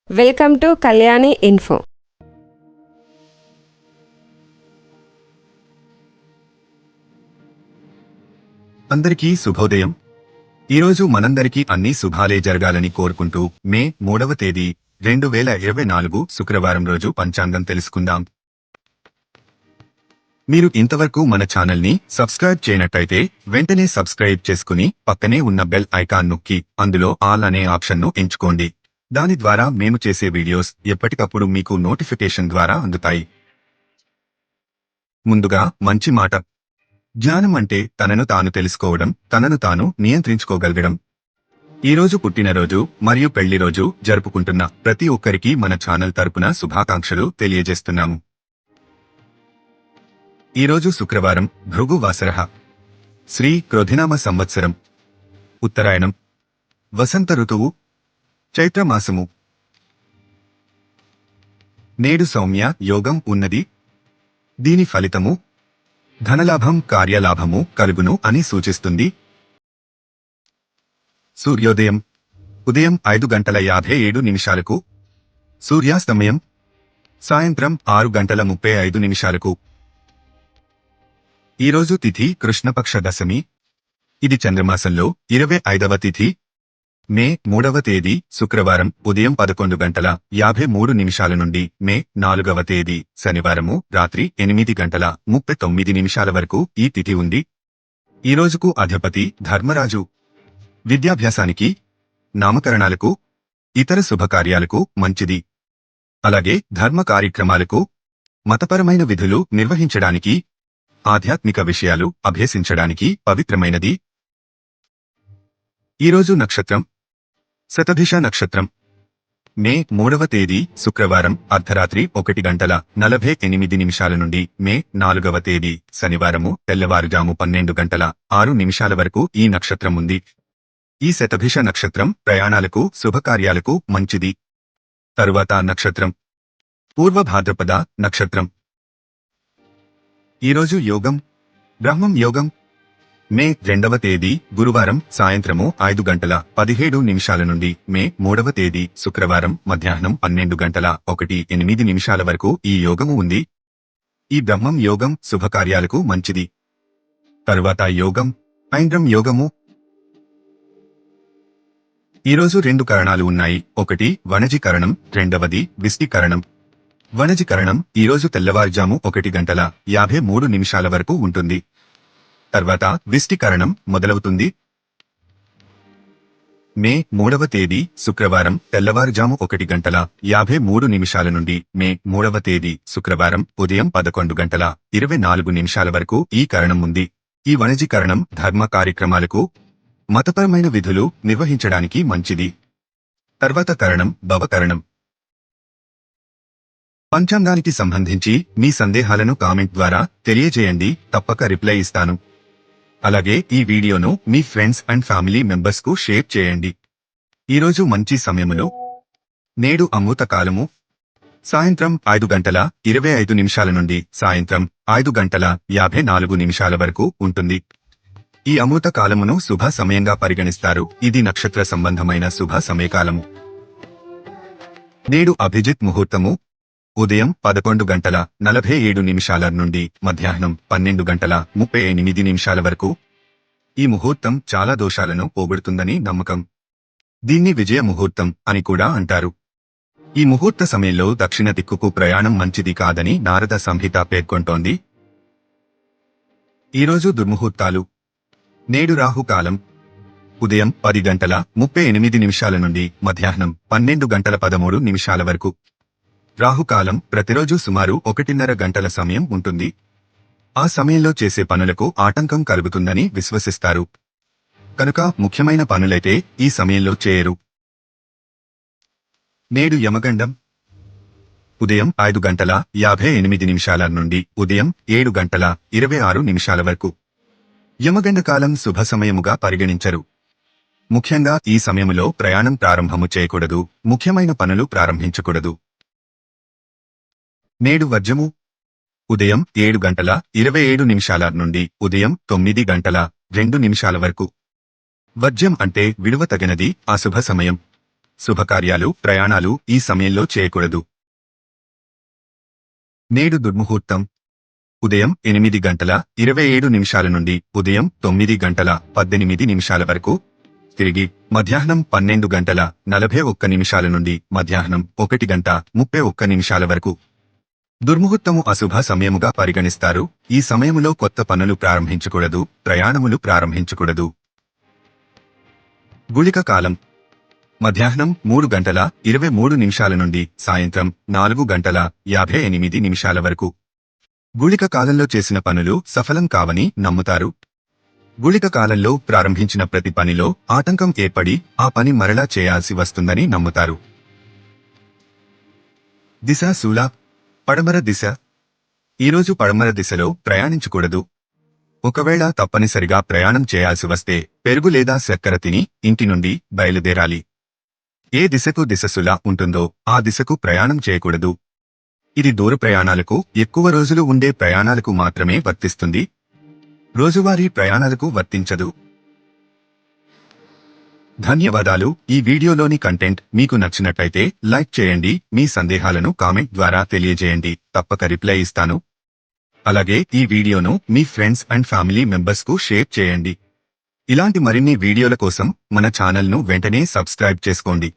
Welcome to Kalyani info. అందరికీ శుభోదయం. ఈరోజు మనందరికీ అన్ని శుభాలే జరగాలని కోరుకుంటూ మే 3వ తేదీ 2024 శుక్రవారం రోజు పంచాంగం తెలుసుకుందాం. మీరు ఇంతవరకు మన ఛానల్ని సబ్స్క్రైబ్ చేయనట్టయితే వెంటనే సబ్స్క్రైబ్ చేసుకుని పక్కనే ఉన్న బెల్ ఐకాన్ నొక్కి అందులో ఆల్ అనే ఆప్షన్ను ఎంచుకోండి. దాని ద్వారా మేము చేసే వీడియోస్ ఎప్పటికప్పుడు మీకు నోటిఫికేషన్ ద్వారా అందుతాయి. ముందుగా మంచి మాట. జ్ఞానం అంటే తనను తాను తెలుసుకోవడం, తనను తాను నియంత్రించుకోగలగడం. ఈరోజు పుట్టినరోజు మరియు పెళ్లిరోజు జరుపుకుంటున్న ప్రతి ఒక్కరికి మన ఛానల్ తరపున శుభాకాంక్షలు తెలియజేస్తున్నాము. ఈరోజు శుక్రవారం, భృగు వాసరః, శ్రీ క్రోధినామ సంవత్సరం, ఉత్తరాయణం, వసంత ఋతువు, చైత్రమాసము. నేడు సౌమ్య యోగం ఉన్నది. దీని ఫలితము ధనలాభం, కార్యలాభము కలుగును అని సూచిస్తుంది. సూర్యోదయం ఉదయం 5:57 సూర్యాస్తమయం సాయంత్రం 6:35. ఈరోజు తిథి కృష్ణపక్ష దశమి. ఇది చంద్రమాసంలో 25వ తిథి. మే 3వ తేదీ శుక్రవారం ఉదయం 11:53 నుండి మే 4వ తేదీ శనివారము రాత్రి 8:39 వరకు ఈ తిథి ఉంది. ఈ రోజుకు అధిపతి ధర్మరాజు. విద్యాభ్యాసానికి, నామకరణాలకు, ఇతర శుభకార్యాలకు మంచిది. అలాగే ధర్మ కార్యక్రమాలకు, మతపరమైన విధులు నిర్వహించడానికి, ఆధ్యాత్మిక విషయాలు అభ్యసించడానికి పవిత్రమైనది. ఈరోజు నక్షత్రం శతభిష నక్షత్రం. మే 3వ తేదీ శుక్రవారం అర్ధరాత్రి 1:48 నుండి మే 4వ తేదీ శనివారము తెల్లవారుజాము 12:06 వరకు ఈ నక్షత్రం ఉంది. ఈ శతభిష నక్షత్రం ప్రయాణాలకు, శుభకార్యాలకు మంచిది. తరువాత నక్షత్రం పూర్వభాద్రపద నక్షత్రం. ఈరోజు యోగం బ్రహ్మం యోగం. మే 2వ తేదీ గురువారం సాయంత్రము 5:17 నుండి మే 3వ తేదీ శుక్రవారం మధ్యాహ్నం 12:18 వరకు ఈ యోగము ఉంది. ఈ బ్రహ్మం యోగం శుభకార్యాలకు మంచిది. తరువాత యోగం ఐంద్రం యోగము. ఈరోజు 2 కరణాలు ఉన్నాయి. ఒకటి వణజీకరణం, రెండవది విష్టికరణం. వణజీకరణం ఈరోజు తెల్లవారుజాము 1:53 వరకు ఉంటుంది. తర్వాత విష్టికరణం మొదలవుతుంది. మే 3వ తేదీ శుక్రవారం తెల్లవారుజాము 1:53 నుండి మే 3వ తేదీ శుక్రవారం ఉదయం 11:24 వరకు ఈ కరణం ఉంది. ఈ వణజీకరణం ధర్మ కార్యక్రమాలకు, మతపరమైన విధులు నిర్వహించడానికి మంచిది. తర్వాత కరణం భవకరణం. పంచాంగానికి సంబంధించి మీ సందేహాలను కామెంట్ ద్వారా తెలియజేయండి, తప్పక రిప్లై ఇస్తాను. అలాగే ఈ వీడియోను మీ ఫ్రెండ్స్ అండ్ ఫ్యామిలీ మెంబర్స్ కు షేర్ చేయండి. ఈరోజు మంచి సమయములో నేడు అమృత కాలము సాయంత్రం 5:25 నుండి సాయంత్రం 5:54 వరకు ఉంటుంది. ఈ అమృత కాలమును శుభ సమయంగా పరిగణిస్తారు. ఇది నక్షత్ర సంబంధమైన శుభ సమయకాలము. నేడు అభిజిత్ ముహూర్తము ఉదయం 11:47 నుండి మధ్యాహ్నం 12:38 వరకు. ఈ ముహూర్తం చాలా దోషాలను పోగొడుతుందని నమ్మకం. దీన్ని విజయ ముహూర్తం అని కూడా అంటారు. ఈ ముహూర్త సమయంలో దక్షిణ దిక్కుకు ప్రయాణం మంచిది కాదని నారద సంహిత పేర్కొంటోంది. ఈరోజు దుర్ముహూర్తాలు. నేడు రాహుకాలం ఉదయం 10:38 నుండి మధ్యాహ్నం 12:13 వరకు. రాహుకాలం ప్రతిరోజు సుమారు 1:30 గంటల సమయం ఉంటుంది. ఆ సమయంలో చేసే పనులకు ఆటంకం కలుగుతుందని విశ్వసిస్తారు. కనుక ముఖ్యమైన పనులైతే ఈ సమయంలో చేయరు. నేడు యమగండం ఉదయం 5:58 నుండి ఉదయం 7:26 వరకు. యమగండ కాలం శుభ సమయముగా పరిగణించరు. ముఖ్యంగా ఈ సమయములో ప్రయాణం ప్రారంభము చేయకూడదు, ముఖ్యమైన పనులు ప్రారంభించకూడదు. నేడు వర్జము ఉదయం 7:27 నుండి ఉదయం 9:02 వరకు. వర్జ్యం అంటే విడువ తగినది, అశుభ సమయం. శుభకార్యాలు, ప్రయాణాలు ఈ సమయంలో చేయకూడదు. నేడు దుర్ముహూర్తం ఉదయం 8:27 నుండి ఉదయం 9:18 వరకు. తిరిగి మధ్యాహ్నం 12:41 నుండి మధ్యాహ్నం 1:31 వరకు. దుర్ముహూర్తము అశుభ సమయముగా పరిగణిస్తారు. ఈ సమయములో కొత్త పనులు ప్రారంభించకూడదు, ప్రయాణములు ప్రారంభించకూడదు. గుళిక కాలం మధ్యాహ్నం 3:23 నుండి సాయంత్రం 4:58 వరకు. గుళిక కాలంలో చేసిన పనులు సఫలం కావని నమ్ముతారు. గుళిక కాలంలో ప్రారంభించిన ప్రతి పనిలో ఆటంకం ఏర్పడి ఆ పని మరలా చేయాల్సి వస్తుందని నమ్ముతారు. దిశ శూల పడమర దిశ. ఈరోజు పడమర దిశలో ప్రయాణించకూడదు. ఒకవేళ తప్పనిసరిగా ప్రయాణం చేయాల్సి వస్తే పెరుగు లేదా చక్కెర తిని ఇంటి నుండి బయలుదేరాలి. ఏ దిశకు దిశశూల ఉంటుందో ఆ దిశకు ప్రయాణం చేయకూడదు. ఇది దూర ప్రయాణాలకు, ఎక్కువ రోజులు ఉండే ప్రయాణాలకు మాత్రమే వర్తిస్తుంది. రోజువారీ ప్రయాణాలకు వర్తించదు. ధన్యవాదాలు. ఈ వీడియోలోని కంటెంట్ మీకు నచ్చినట్లయితే లైక్ చేయండి. మీ సందేహాలను కామెంట్ ద్వారా తెలియజేయండి. తప్పక రిప్లై ఇస్తాను. అలాగే ఈ వీడియోను మీ ఫ్రెండ్స్ అండ్ ఫ్యామిలీ మెంబర్స్కు షేర్ చేయండి. ఇలాంటి మరిన్ని వీడియోల కోసం మన ఛానల్ను వెంటనే సబ్స్క్రైబ్ చేసుకోండి.